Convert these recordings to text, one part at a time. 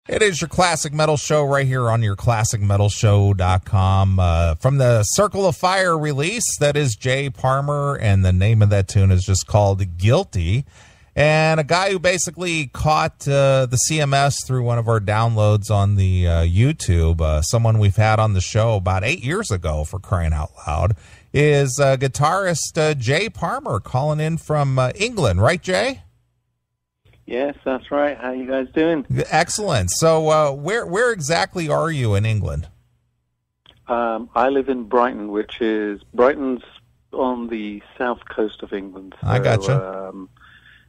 It is your Classic Metal Show right here on your ClassicMetalShow.com. From the Circle of Fire release, that is Jay Parmar, and the name of that tune is just called Guilty. And a guy who basically caught the CMS through one of our downloads on the YouTube, someone we've had on the show about 8 years ago, for crying out loud, is guitarist Jay Parmar, calling in from England. Right, Jay? Yes, that's right. How you guys doing? Excellent. So where exactly are you in England? I live in Brighton, Brighton's on the south coast of England. So, I gotcha.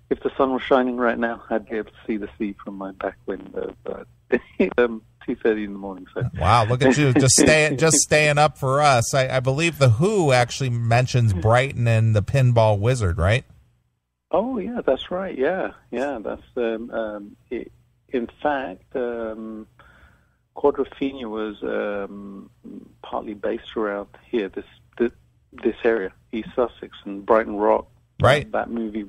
If the sun was shining right now, I'd be able to see the sea from my back window. But it's 2:30 in the morning. So wow, look at you, just staying up for us. I believe the Who actually mentions Brighton and the Pinball Wizard, right? Oh yeah, that's right. Yeah. That's in fact, Quadrophenia was partly based around here, this area, East Sussex and Brighton Rock. Right. That movie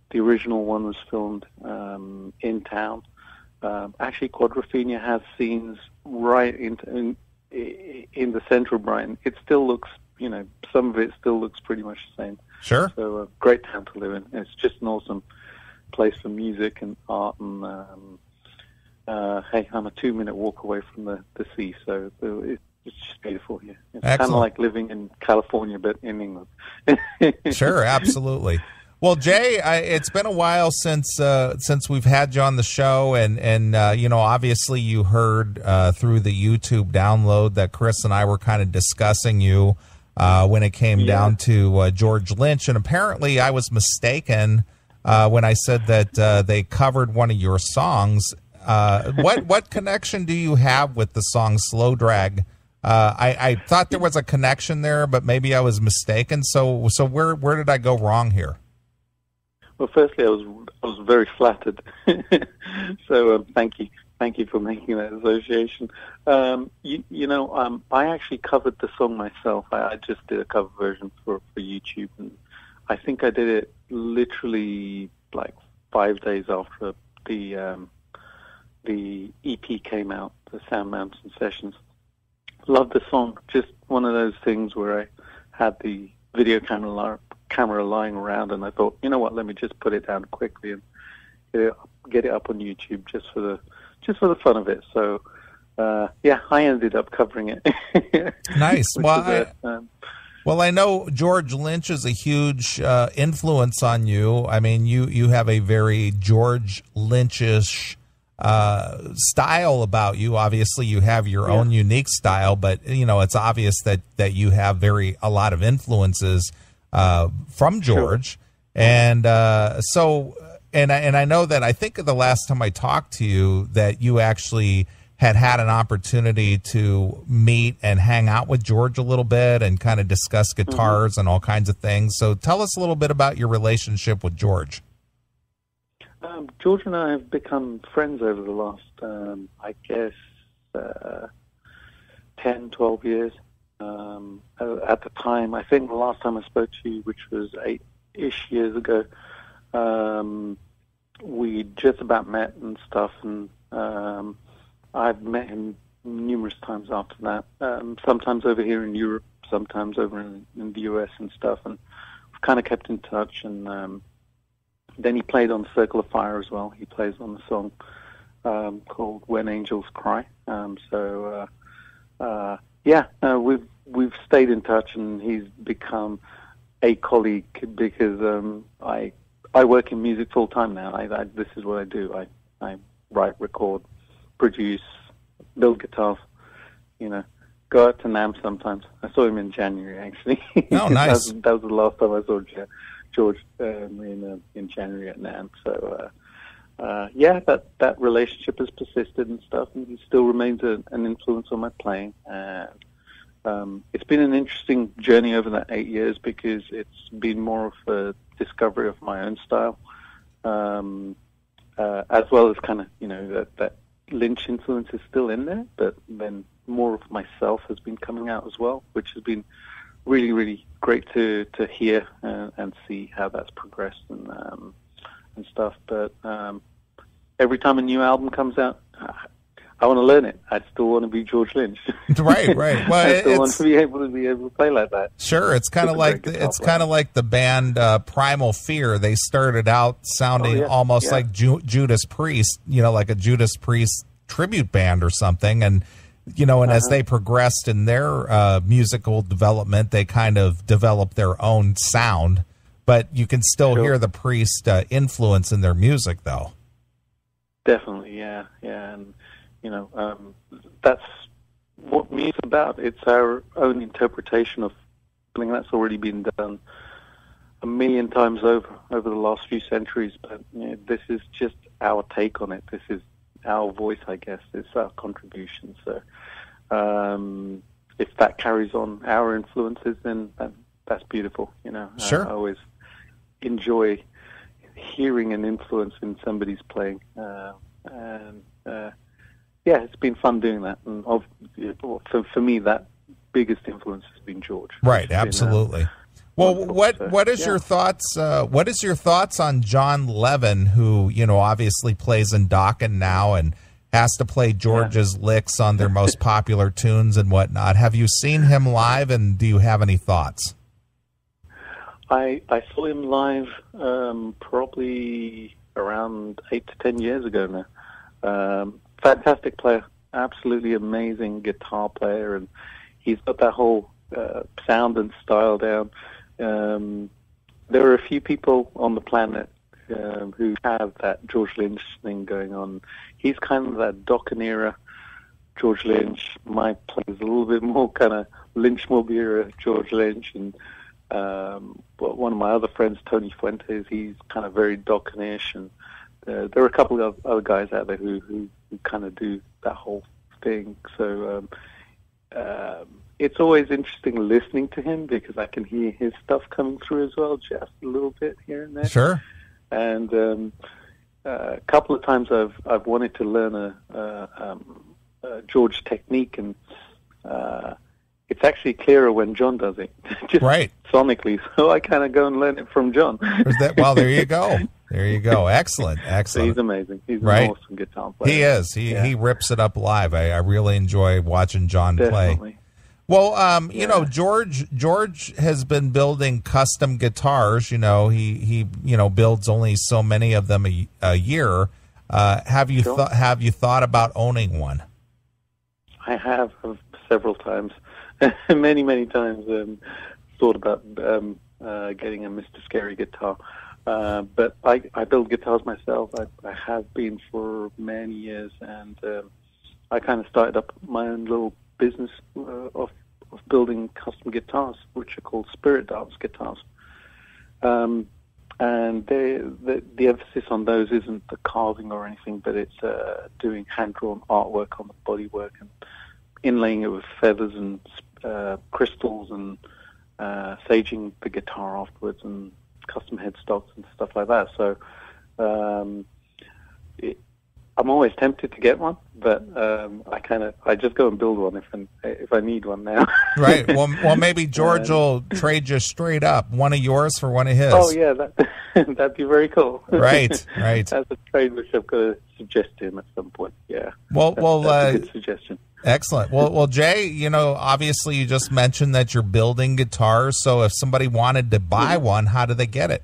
the original one was filmed in town. Actually, Quadrophenia has scenes right in the center of Brighton. It still looks, some of it still looks pretty much the same. Sure. So a great town to live in. It's just an awesome place for music and art. And hey, I'm a 2-minute walk away from the sea, so it's just beautiful here. It's kind of like living in California, but in England. Sure, absolutely. Well, Jay, it's been a while since we've had you on the show, and obviously you heard through the YouTube download that Chris and I were kind of discussing you when it came down to George Lynch, and apparently I was mistaken when I said that they covered one of your songs. What connection do you have with the song Slow Drag? I thought there was a connection there, but maybe I was mistaken. So where did I go wrong here? Well, firstly, I was very flattered. So thank you for making that association. I actually covered the song myself. I just did a cover version for YouTube, and I think I did it literally like 5 days after the EP came out, the Sound Mountain Sessions. Loved the song. Just one of those things where I had the video camera lying around, and I thought, you know what, let me just put it down quickly and get it up on YouTube just for the fun of it. So I ended up covering it. Nice. Well, I know George Lynch is a huge influence on you. I mean, you have a very George Lynch-ish style about you. Obviously, you have your own unique style, but it's obvious that you have a lot of influences from George. Sure. And so I know that I think the last time I talked to you that you actually had an opportunity to meet and hang out with George a little bit and kind of discuss guitars and all kinds of things. So tell us a little bit about your relationship with George. George and I have become friends over the last, 10, 12 years. At the time, I think the last time I spoke to you, which was 8-ish years ago, we just about met and stuff, and I've met him numerous times after that, sometimes over here in Europe, sometimes over in the US and stuff, and we've kind of kept in touch, and then he played on Circle of Fire as well. He plays on the song called When Angels Cry. We've stayed in touch, and he's become a colleague because I work in music full time now. This is what I do. I write, record, produce, build guitars. Go out to NAMM sometimes. I saw him in January, actually. Oh, nice. that was the last time I saw George in January at NAMM. So that relationship has persisted and stuff, and he still remains an influence on my playing. And it's been an interesting journey over that 8 years because it's been more of a discovery of my own style, as well as kind of that Lynch influence is still in there, but then more of myself has been coming out as well, which has been really, really great to hear and see how that's progressed and stuff. But every time a new album comes out, I want to learn it. I still want to be George Lynch. Right. Well, I still want to be able to play like that. Sure, it's kind of like the band Primal Fear. They started out sounding almost like Judas Priest, like a Judas Priest tribute band or something, and as they progressed in their musical development, they kind of developed their own sound. But you can still hear the Priest influence in their music, though. Definitely, yeah, and that's what music's about. It's our own interpretation of something that's already been done a million times over the last few centuries. But this is just our take on it. This is our voice, I guess. It's our contribution. So if that carries on our influences, then that's beautiful. Sure. I always enjoy hearing an influence in somebody's playing, it's been fun doing that. And for me, that biggest influence has been George. Right, absolutely. Well, what is your thoughts? What is your thoughts on John Levin, who obviously plays in Dokken now and has to play George's licks on their most popular tunes and whatnot? Have you seen him live, and do you have any thoughts? I saw him live probably around 8 to 10 years ago now. Fantastic player, absolutely amazing guitar player, and he's got that whole sound and style down. There are a few people on the planet who have that George Lynch thing going on. He's kind of that Dokken era George Lynch. My plays a little bit more kind of Lynch mob era George Lynch, and but one of my other friends, Tony Fuentes, he's kind of very Dokken-ish, and there are a couple of other guys out there who kind of do that whole thing. So it's always interesting listening to him because I can hear his stuff coming through as well, just a little bit here and there. Sure. And a couple of times I've wanted to learn a George technique, and it's actually clearer when John does it, just sonically. So I kind of go and learn it from John. Well, there you go. There you go. Excellent. So he's amazing. He's an awesome guitar player. He is. He rips it up live. I really enjoy watching John play. Well, George has been building custom guitars. He builds only so many of them a year. Have you thought about owning one? I have several times, many times. Thought about getting a Mr. Scary guitar. But I build guitars myself. I have been for many years, and I kind of started up my own little business of building custom guitars, which are called Spirit Dance guitars. And the emphasis on those isn't the carving or anything, but it's doing hand-drawn artwork on the bodywork and inlaying it with feathers and crystals and saging the guitar afterwards and custom headstocks and stuff like that. So I'm always tempted to get one, but I just go and build one if I need one now. Right. Well, maybe George will trade you straight up one of yours for one of his. Oh yeah, that'd be very cool. Right. That's a trade which I've got to suggest to him at some point. Yeah. Well, that's a good suggestion. Excellent. Well, Jay, obviously you just mentioned that you're building guitars. So if somebody wanted to buy one, how do they get it?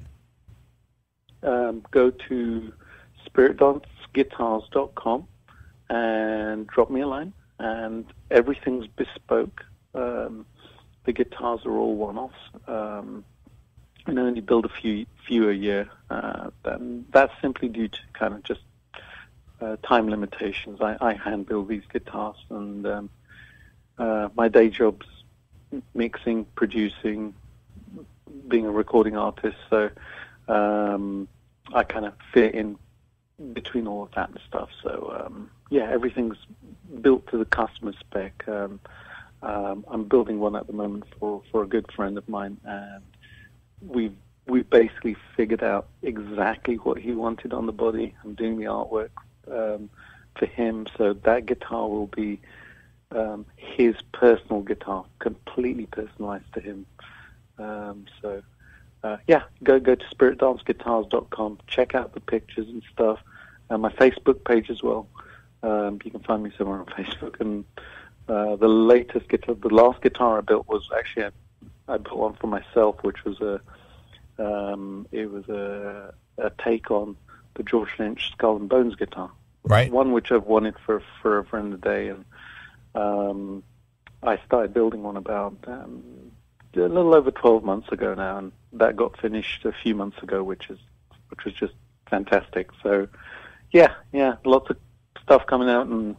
Go to spiritdanceguitars.com and drop me a line. And everything's bespoke. The guitars are all one-offs. And only build a few a year. That's simply due to kind of just time limitations. I hand build these guitars, and my day job's mixing, producing, being a recording artist. So I kind of fit in between all of that and stuff. So everything's built to the customer spec. I'm building one at the moment for a good friend of mine, and we basically figured out exactly what he wanted on the body. I'm doing the artwork for him, so that guitar will be his personal guitar, completely personalized to him. Go to spiritdanceguitars.com, check out the pictures and stuff, my Facebook page as well. You can find me somewhere on Facebook. And the last guitar I built was actually I built one for myself, which was a take on the George Lynch Skull and Bones guitar. Right. One which I've wanted for forever and a day, and I started building one about a little over 12 months ago now, and that got finished a few months ago, which was just fantastic. So, yeah, lots of stuff coming out, and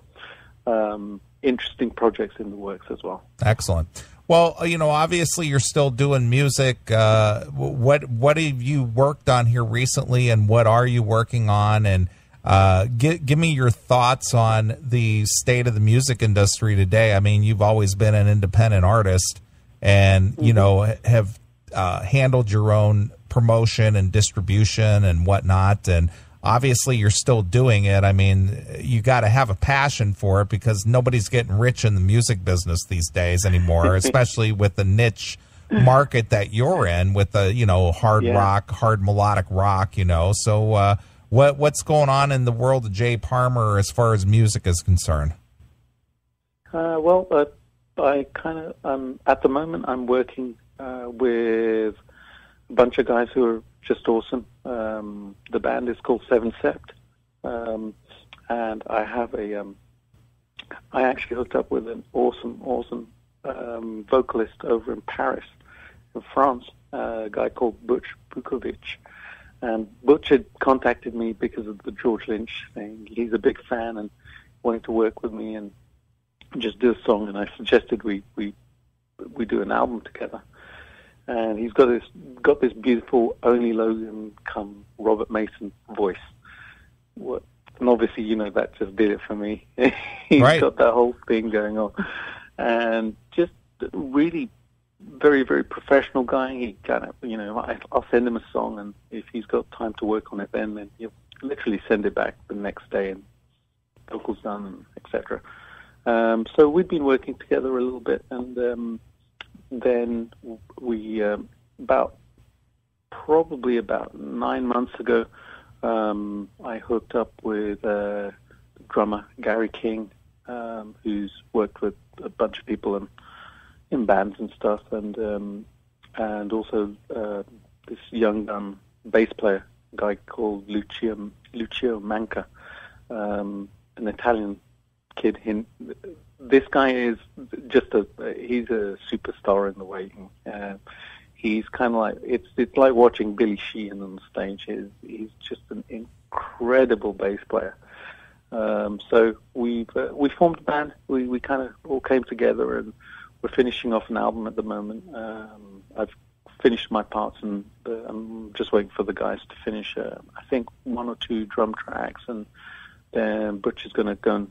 interesting projects in the works as well. Excellent. Well, obviously you're still doing music. What have you worked on here recently, and what are you working on? And give me your thoughts on the state of the music industry today. I mean, you've always been an independent artist, and have handled your own promotion and distribution and whatnot, and obviously you're still doing it. I mean, you got to have a passion for it, because nobody's getting rich in the music business these days anymore, especially with the niche market that you're in, with the hard rock, hard melodic rock. So what's going on in the world of Jay Parmar as far as music is concerned? I kind of at the moment I'm working with a bunch of guys who are just awesome. The band is called Seven Sept, and I have I actually hooked up with an awesome vocalist over in Paris, in France, a guy called Butch Bukovic. And Butch had contacted me because of the George Lynch thing. He's a big fan and wanted to work with me and just do a song, and I suggested we do an album together. And he's got this beautiful Only Logan come Robert Mason voice. And obviously, that just did it for me. He's got that whole thing going on. And just really very, very professional guy. He kind of, I'll send him a song, and if he's got time to work on it then he'll literally send it back the next day, and vocals done, and etc. So we've been working together a little bit, and then we probably about 9 months ago, I hooked up with drummer Gary King, who's worked with a bunch of people in bands and stuff, and also this young bass player, a guy called Lucio Manca, an Italian kid. This guy is just he's a superstar in the way. He's kind of like, it's like watching Billy Sheehan on stage. He's just an incredible bass player. So we formed a band. We kind of all came together, and we're finishing off an album at the moment. I've finished my parts, and I'm just waiting for the guys to finish, I think, 1 or 2 drum tracks, and then Butch is going to go and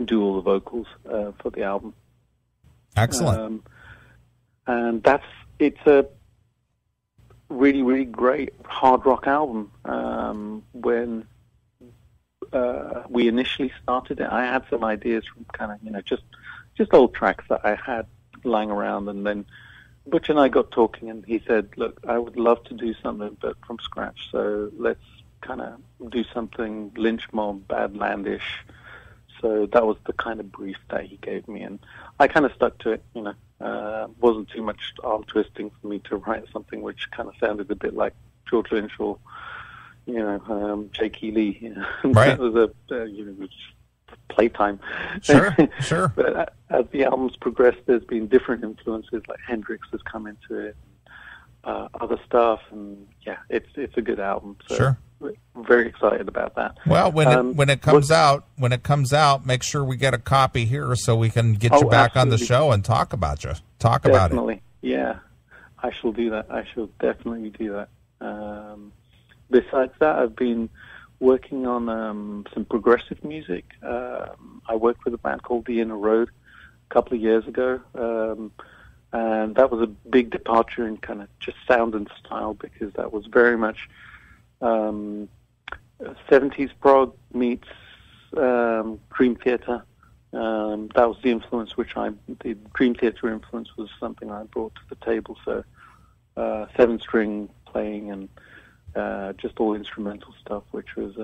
do all the vocals for the album. Excellent. And it's a really, really great hard rock album. When we initially started it, I had some ideas from kind of, just old tracks that I had lying around, and then Butch and I got talking, and he said, look, I would love to do something, but from scratch, so let's kind of do something Lynch mob, Badlandish. So that was the kind of brief that he gave me, and I kind of stuck to it. Wasn't too much arm twisting for me to write something which kind of sounded a bit like George Lynch or, Jake Lee. Right. That was playtime. Sure. But as the album's progressed, there's been different influences, like Hendrix has come into it, other stuff, and it's a good album. So. Sure. Very excited about that. Well, when it comes out, make sure we get a copy here so we can get you back on the show and talk about it. Definitely, yeah. I shall do that. I shall definitely do that. Besides that, I've been working on some progressive music. I worked with a band called The Inner Road a couple of years ago, and that was a big departure in kind of just sound and style, because that was very much 70s prog meets Dream Theater. That was the influence the Dream Theater influence was something I brought to the table. So 7-string playing and just all instrumental stuff, which was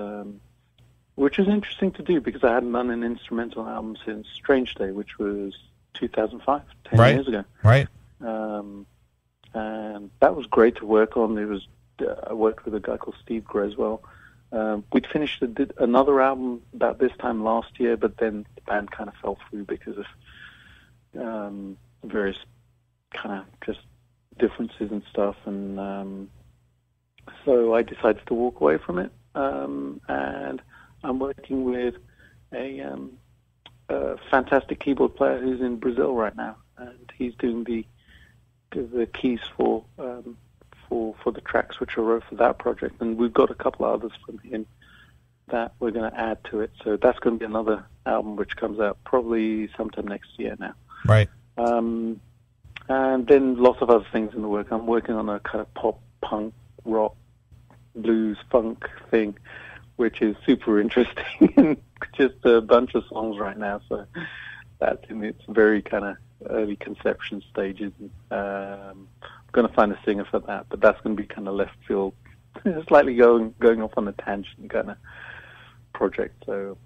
which is interesting to do because I hadn't done an instrumental album since Strange Day, which was 2005, 10 years ago. Right. And that was great to work on. I worked with a guy called Steve Greswell. We'd finished another album about this time last year, but then the band kind of fell through because of various kind of just differences and stuff. And so I decided to walk away from it. And I'm working with a fantastic keyboard player who's in Brazil right now, and he's doing the keys for the tracks which I wrote for that project, and we've got a couple others from him that we're going to add to it. So that's going to be another album which comes out probably sometime next year now. Right. And then lots of other things in the work. I'm working on a kind of pop, punk, rock, blues, funk thing, which is super interesting and just a bunch of songs right now. So that's in its very kind of early conception stages. I'm going to find a singer for that, but that's going to be kind of left field, slightly going off on a tangent kind of project. So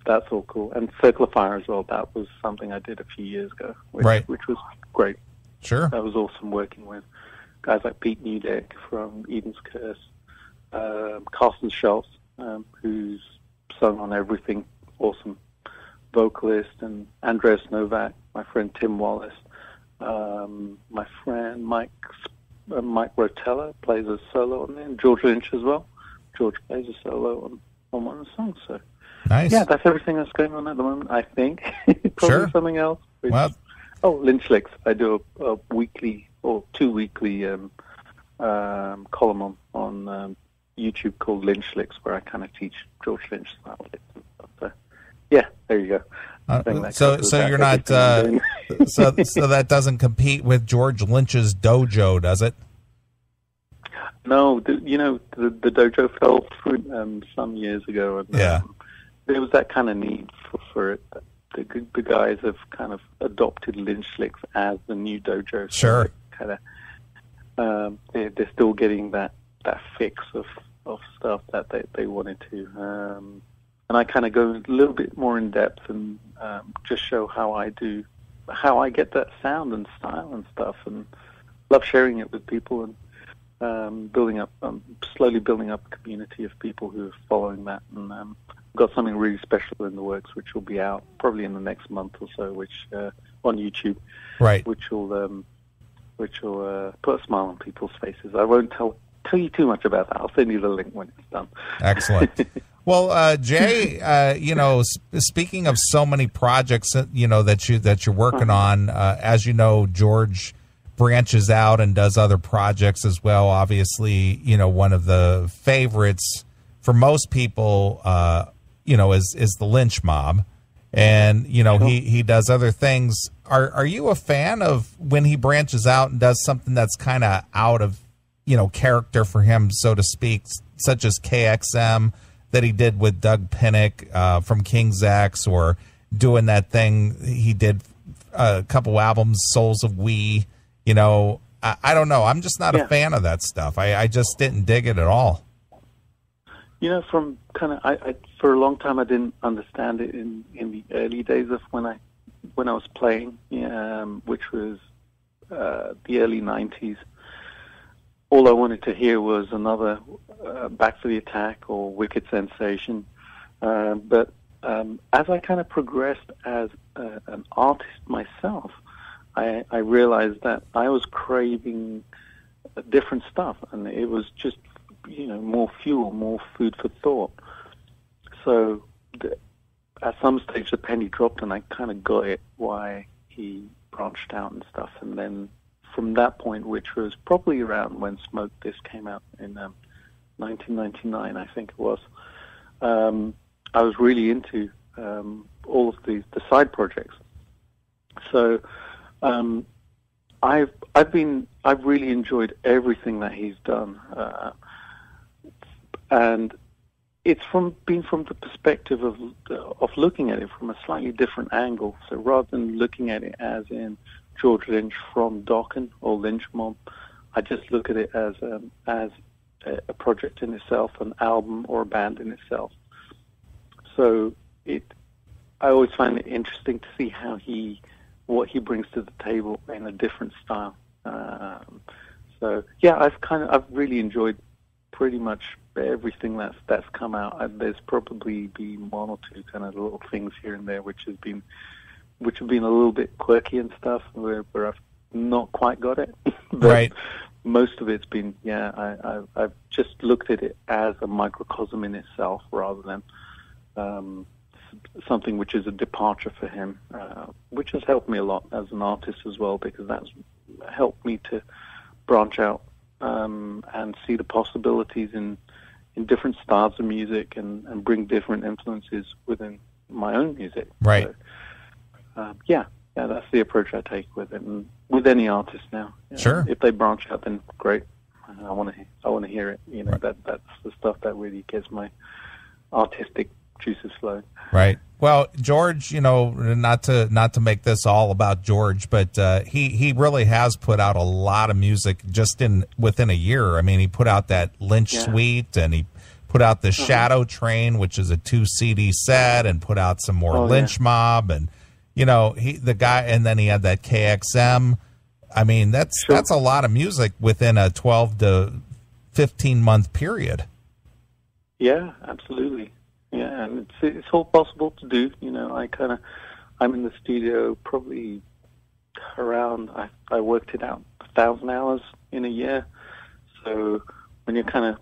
that's all cool. And Circle of Fire as well. That was something I did a few years ago, which was great. Sure. That was awesome working with guys like Pete Newdeck from Eden's Curse, Carsten Schultz, who's sung on everything, awesome vocalist, and Andreas Novak, my friend Tim Wallace, my friend Mike Rotella plays a solo on there, and George Lynch as well. George plays a solo on one of the songs. So nice. Yeah, that's everything that's going on at the moment, I think. Probably sure. Something else. Lynch-like. I do a weekly or 2 weekly column on YouTube called Lynch-like, where I kind of teach George Lynch style. So, yeah, there you go. So you're not so that doesn't compete with George Lynch's dojo, does it? No, the dojo fell through some years ago, and there was that kind of need for it. The guys have kind of adopted Lynch-like as the new dojo. So sure. Kind of, they're still getting that fix of stuff that they wanted to. And I kind of go a little bit more in depth and just show how I get that sound and style and stuff, and love sharing it with people and slowly building up a community of people who are following that. And got something really special in the works, which will be out probably in the next month or so, which on YouTube, right? Which will put a smile on people's faces. I won't tell you too much about that. I'll send you the link when it's done. Excellent. Well, Jay, speaking of so many projects, that you're working on, as you know, George branches out and does other projects as well. Obviously, one of the favorites for most people, is the Lynch Mob, and sure. he does other things. Are you a fan of when he branches out and does something that's kind of out of character for him, so to speak, such as KXM that he did with Doug Pinnick from King's X, or doing that thing he did a couple albums, Souls of We. I don't know. I'm just not a fan of that stuff. I just didn't dig it at all. From kind of, I for a long time I didn't understand it in the early days of when I was playing, which was the early 90s. All I wanted to hear was another Back for the Attack or Wicked Sensation. But as I kind of progressed as an artist myself, I realized that I was craving different stuff, and it was just more fuel, more food for thought. So at some stage the penny dropped, and I kind of got it why he branched out and stuff. And then from that point, which was probably around when Smoke This came out in 1999, I think it was, I was really into all of the side projects. So I've really enjoyed everything that he's done, and it's from the perspective of looking at it from a slightly different angle. So rather than looking at it as in George Lynch from Dokken or Lynch Mob, I just look at it as a project in itself, an album or a band in itself. So I always find it interesting to see what he brings to the table in a different style. So yeah, I've really enjoyed pretty much everything that's come out. There's probably been one or two kind of little things here and there which have been a little bit quirky and stuff where I've not quite got it. But right. Most of it's been, I've just looked at it as a microcosm in itself rather than something which is a departure for him, which has helped me a lot as an artist as well, because that's helped me to branch out and see the possibilities in different styles of music and bring different influences within my own music. Right. So, yeah, that's the approach I take with it, and with any artist now. Sure. If they branch out, then great. I want to hear it. Right. That's the stuff that really gets my artistic juices flowing. Right. Well, George, not to make this all about George, but he really has put out a lot of music just within a year. I mean, he put out that Lynch Suite, and he put out the Shadow Train, which is a 2 CD set, and put out some more Lynch Mob, and and then he had that KXM. I mean, that's a lot of music within a 12 to 15 month period. Yeah, absolutely. Yeah, and it's all possible to do. I'm in the studio probably around, I worked it out, 1,000 hours in a year. So when you're kind of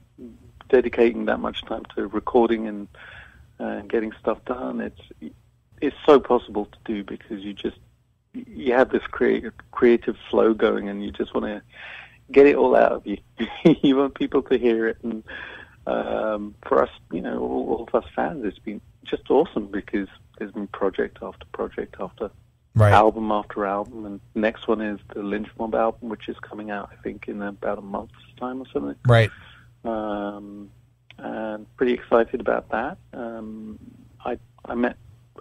dedicating that much time to recording and getting stuff done, it's so possible to do, because you have this creative flow going, and you just want to get it all out of you. You want people to hear it, and for us, all of us fans, it's been just awesome, because there's been project after project after album after album, and the next one is the Lynch Mob album, which is coming out, I think, in about a month's time or something. Right. And pretty excited about that. I met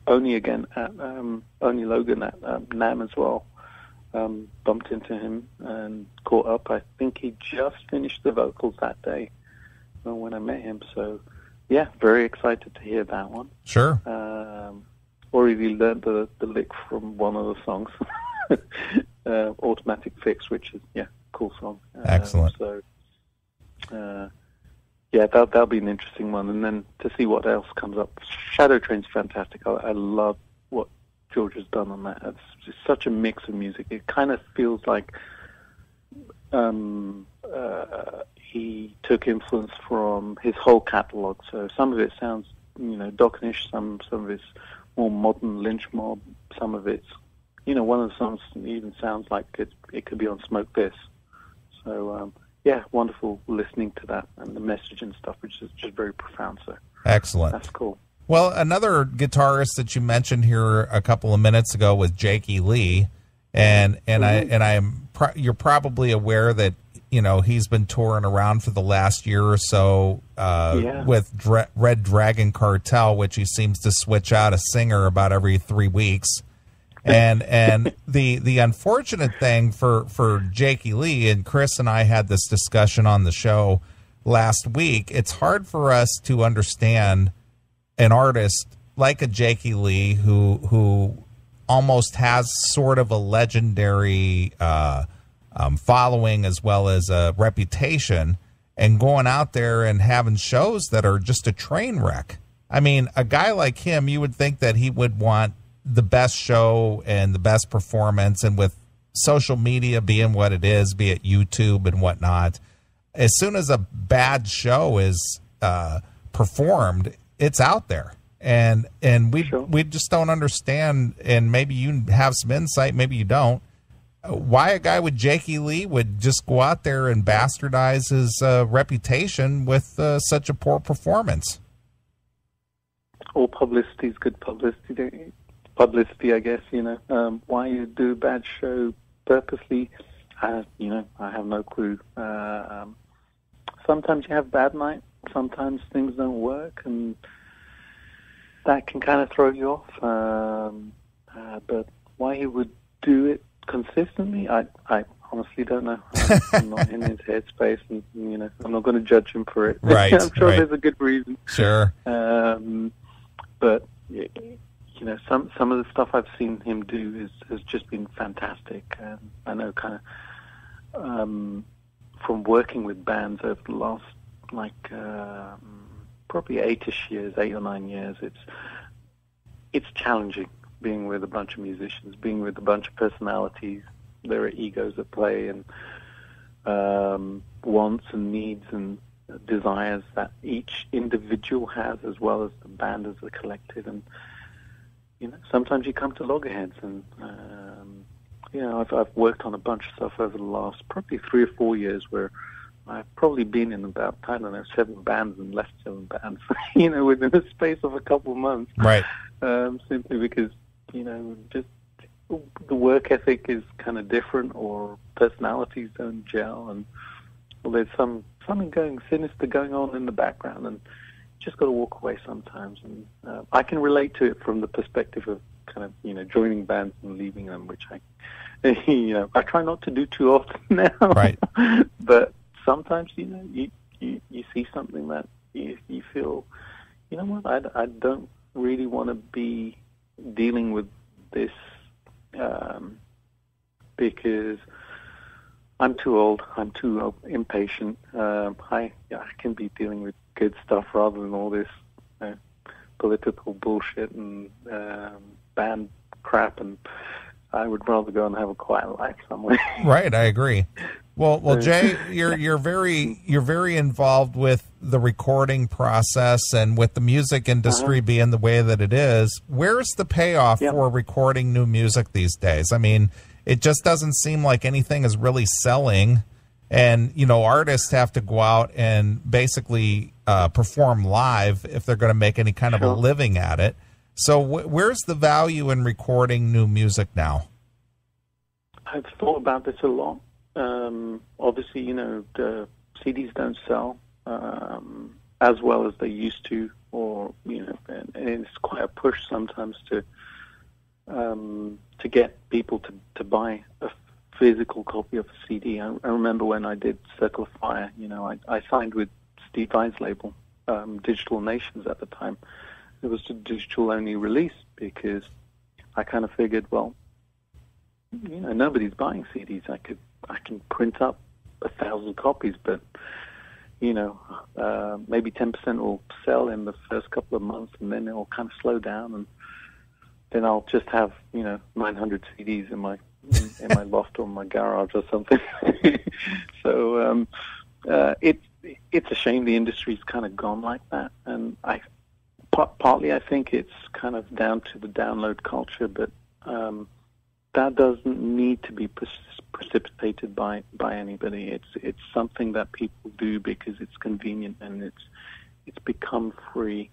Oni again at Oni Logan at NAMM as well. Bumped into him and caught up. I think he just finished the vocals that day when I met him. So, yeah, very excited to hear that one. Sure. Already learned the lick from one of the songs, Automatic Fix, which is, cool song. Excellent. Yeah, that'll be an interesting one. And then to see what else comes up. Shadow Train's fantastic. I love what George has done on that. It's just such a mix of music. It kind of feels like he took influence from his whole catalog. So some of it sounds, Dockenish, some of it's more modern Lynch Mob, some of it's, one of the songs even sounds like it could be on Smoke This. So, wonderful listening to that and the message and stuff, which is just very profound. So excellent. That's cool. Well, another guitarist that you mentioned here a couple of minutes ago was Jakey Lee, and you're probably aware that he's been touring around for the last year or so with Red Dragon Cartel, which he seems to switch out a singer about every 3 weeks. And the unfortunate thing for Jakey Lee, and Chris and I had this discussion on the show last week, it's hard for us to understand an artist like a Jakey Lee who almost has sort of a legendary following as well as a reputation, and going out there and having shows that are just a train wreck. I mean, a guy like him, you would think that he would want the best show and the best performance, and with social media being what it is, be it YouTube and whatnot, as soon as a bad show is performed, it's out there, and we just don't understand. And maybe you have some insight, maybe you don't, why a guy with Jakey Lee would just go out there and bastardize his reputation with such a poor performance. All publicity is good publicity. Publicity, I guess. Why you do a bad show purposely, I have no clue. Sometimes you have a bad night. Sometimes things don't work, and that can kind of throw you off. But why he would do it consistently, I honestly don't know. I'm not in his headspace, and I'm not going to judge him for it. Right. I'm sure right. there's a good reason. Sure. But some of the stuff I've seen him do has just been fantastic. And I know kind of from working with bands over the last probably 8 or 9 years, it's challenging being with a bunch of musicians, being with a bunch of personalities. There are egos at play, and wants and needs and desires that each individual has, as well as the band as a collective. And sometimes you come to loggerheads. And I've worked on a bunch of stuff over the last probably 3 or 4 years, where I've probably been in about 7 bands and left 7 bands, within the space of a couple of months. Right. Simply because just the work ethic is kind of different, or personalities don't gel, and there's something sinister going on in the background, and you just got to walk away sometimes. And I can relate to it from the perspective of kind of joining bands and leaving them, which I try not to do too often now. Right. But sometimes you see something that you feel, I don't really want to be dealing with this, because I'm too old, I'm too impatient. I can be dealing with good stuff rather than all this political bullshit and band crap, and I would rather go and have a quiet life somewhere. Right, I agree. Well, Jay, you're very involved with the recording process and with the music industry being the way that it is. Where's the payoff for recording new music these days? I mean, it just doesn't seem like anything is really selling, and artists have to go out and basically perform live if they're going to make any kind of a living at it. So where's the value in recording new music now? I've thought about this a lot. Obviously, the CDs don't sell as well as they used to, or and it's quite a push sometimes to get people to buy a physical copy of a CD. I remember when I did Circle of Fire. I signed with Steve Vai's label, Digital Nations at the time. It was a digital-only release because I kind of figured, well, nobody's buying CDs. I can print up 1,000 copies, but maybe 10% will sell in the first couple of months, and then it will kind of slow down, and then I'll just have 900 CDs in my loft or my garage or something. So it's a shame the industry's kind of gone like that, and partly I think it's kind of down to the download culture, but that doesn't need to be precipitated by anybody. It's something that people do because it's convenient, and it's become free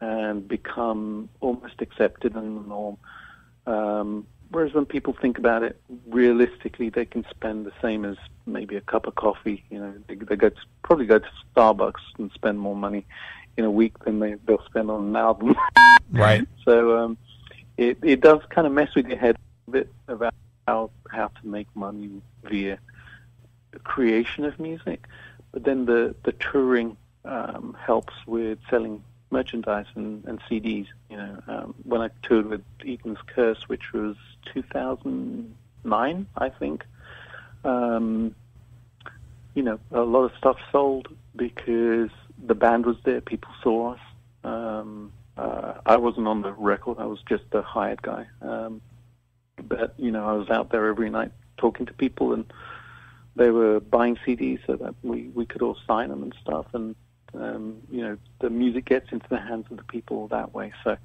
and become almost accepted in the norm. Whereas when people think about it realistically, they can spend the same as maybe a cup of coffee. They probably go to Starbucks and spend more money in a week than they'll spend on an album. Right. So it does kind of mess with your head a bit about how to make money via the creation of music. But then the touring helps with selling merchandise and CDs. When I toured with Eaton's Curse, which was 2009, I think, a lot of stuff sold because the band was there, people saw us. I wasn't on the record, I was just a hired guy. But, I was out there every night talking to people, and they were buying CDs so that we could all sign them and stuff. And, the music gets into the hands of the people that way. So,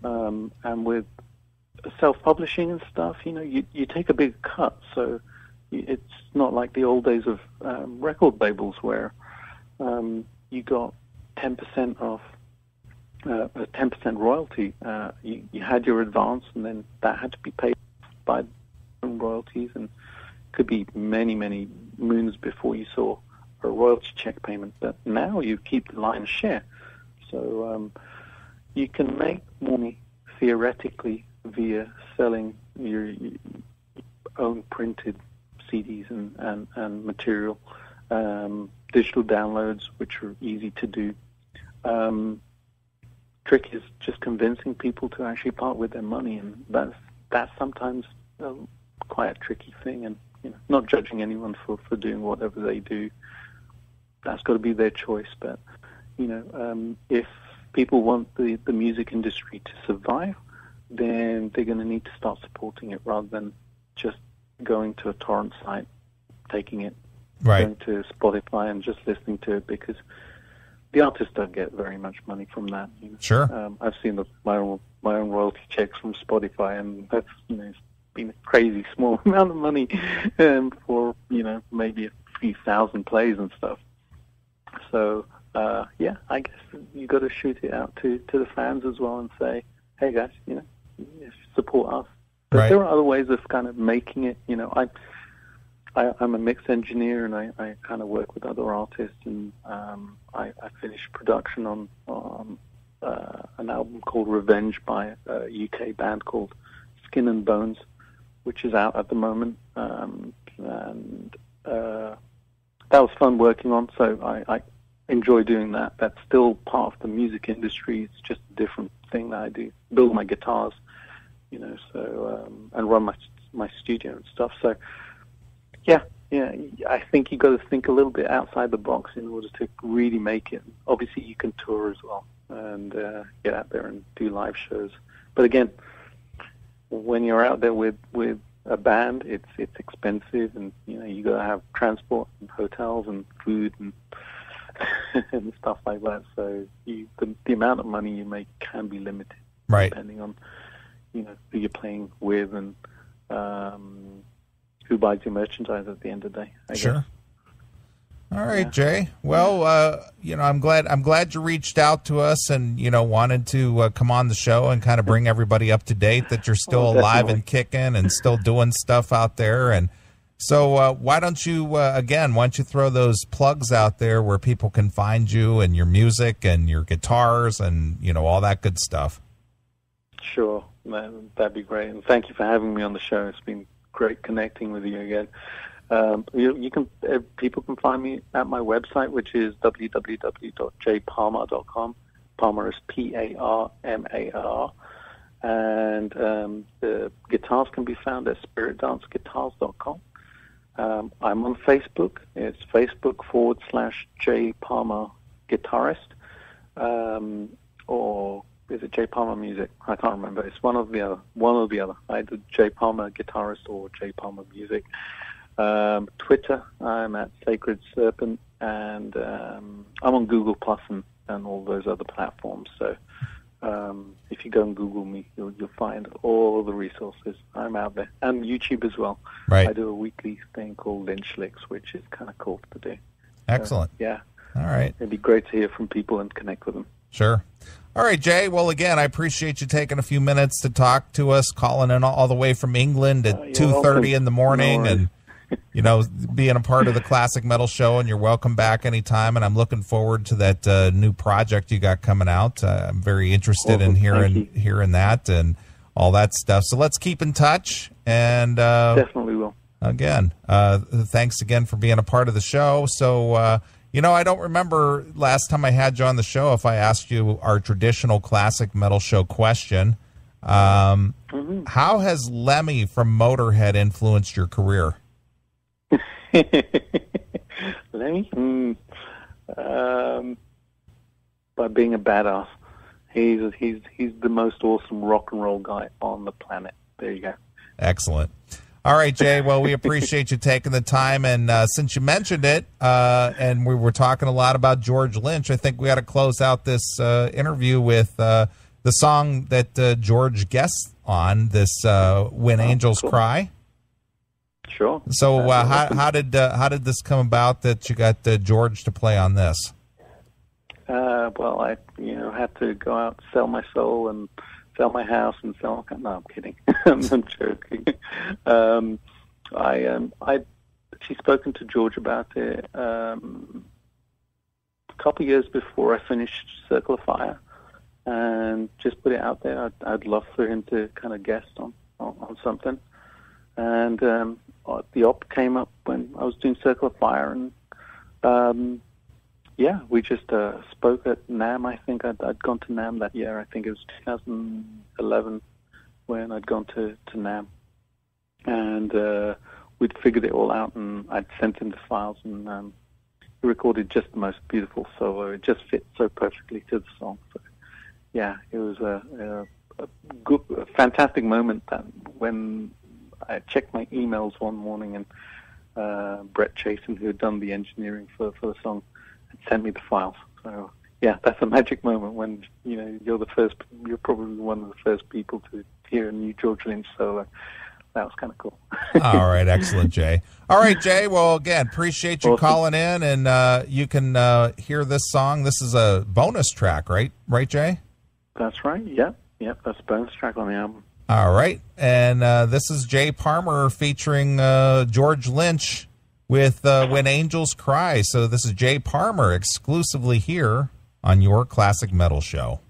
and with self-publishing and stuff, you take a big cut. So it's not like the old days of record labels where you got 10% off, a 10% royalty. You had your advance, and then that had to be paid by royalties, and could be many, many moons before you saw a royalty check payment. But now you keep the lion's share. So you can make money theoretically via selling your own printed CDs and material, digital downloads, which are easy to do. Trick is just convincing people to actually part with their money, and that's sometimes quite a tricky thing. And not judging anyone for doing whatever they do. That's got to be their choice. But if people want the music industry to survive, then they're going to need to start supporting it rather than just going to a torrent site, taking it, going to Spotify and just listening to it, because the artists don't get very much money from that. Sure. I've seen my own royalty checks from Spotify, and that's it's been a crazy small amount of money for maybe a few thousand plays and stuff. So I guess you got to shoot it out to the fans as well and say, hey guys, support us. But there are other ways of kind of making it. I'm a mix engineer, and I kind of work with other artists, and I finished production on an album called Revenge by a UK band called Skin and Bones, which is out at the moment, and that was fun working on. So I enjoy doing that. That's still part of the music industry. It's just a different thing that I do. Build my guitars, and run my studio and stuff. So yeah, I think you got to think a little bit outside the box in order to really make it. Obviously, you can tour as well and get out there and do live shows. But again, when you're out there with a band, it's expensive, and you got to have transport and hotels and food and and stuff like that. So the amount of money you make can be limited, depending on who you're playing with and who buys your merchandise at the end of the day. I guess. All right, Jay. Well, I'm glad you reached out to us and wanted to come on the show and kind of bring everybody up to date that you're still alive and kicking and still doing stuff out there. And so, why don't you throw those plugs out there where people can find you and your music and your guitars and all that good stuff? Sure, that'd be great. And thank you for having me on the show. It's been great connecting with you again. People can find me at my website, which is www.jayparmar.com. Parmar is Parmar, and the guitars can be found at spiritdanceguitars.com. I'm on Facebook. It's Facebook.com/Jay Parmar Guitarist, or is it Jay Parmar Music? I can't remember. It's one or the other. Either Jay Parmar Guitarist or Jay Parmar Music. Twitter, I'm at Sacred Serpent, and I'm on Google Plus and all those other platforms. So if you go and Google me, you'll find all the resources. I'm out there. And YouTube as well. Right. I do a weekly thing called Lynch-like, which is kind of cool to do. Excellent. So, yeah. All right. It'd be great to hear from people and connect with them. Sure. All right, Jay. Well, again, I appreciate you taking a few minutes to talk to us, calling in all the way from England at 2:30 in the morning, and being a part of the Classic Metal Show. And you're welcome back anytime. And I'm looking forward to that new project you got coming out. I'm very interested in hearing that and all that stuff. So let's keep in touch. And definitely will. Again, thanks again for being a part of the show. So. I don't remember last time I had you on the show if I asked you our traditional Classic Metal Show question. How has Lemmy from Motorhead influenced your career? Lemmy? By being a badass. He's the most awesome rock and roll guy on the planet. There you go. Excellent. All right, Jay. Well, we appreciate you taking the time. And since you mentioned it, and we were talking a lot about George Lynch, I think we got to close out this interview with the song that George guests on, this When Angels Cry. Sure. So how did this come about that you got George to play on this? Well, I had to go out, sell my soul, and sell my house and sell. No, I'm kidding. I'm joking. I'd actually spoken to George about it a couple of years before I finished Circle of Fire, and just put it out there. I'd love for him to kind of guest on something, and the op came up when I was doing Circle of Fire, and we just spoke at NAMM. I think I'd gone to NAMM that year. I think it was 2011 when I'd gone to NAMM, and we'd figured it all out, and I'd sent him the files, and he recorded just the most beautiful solo. It just fit so perfectly to the song. So, yeah, it was a fantastic moment that when I checked my emails one morning, and Brett Chasen, who had done the engineering for the song, had sent me the files. So, yeah, that's a magic moment when, you're probably one of the first people to hear a new George Lynch solo. That was kind of cool. All right. Excellent, Jay. All right, Jay. Well, again, appreciate you calling in, and you can hear this song. This is a bonus track, right? Right, Jay? That's right. Yep. That's a bonus track on the album. All right. And this is Jay Parmar featuring George Lynch with When Angels Cry. So this is Jay Parmar exclusively here on your Classic Metal Show.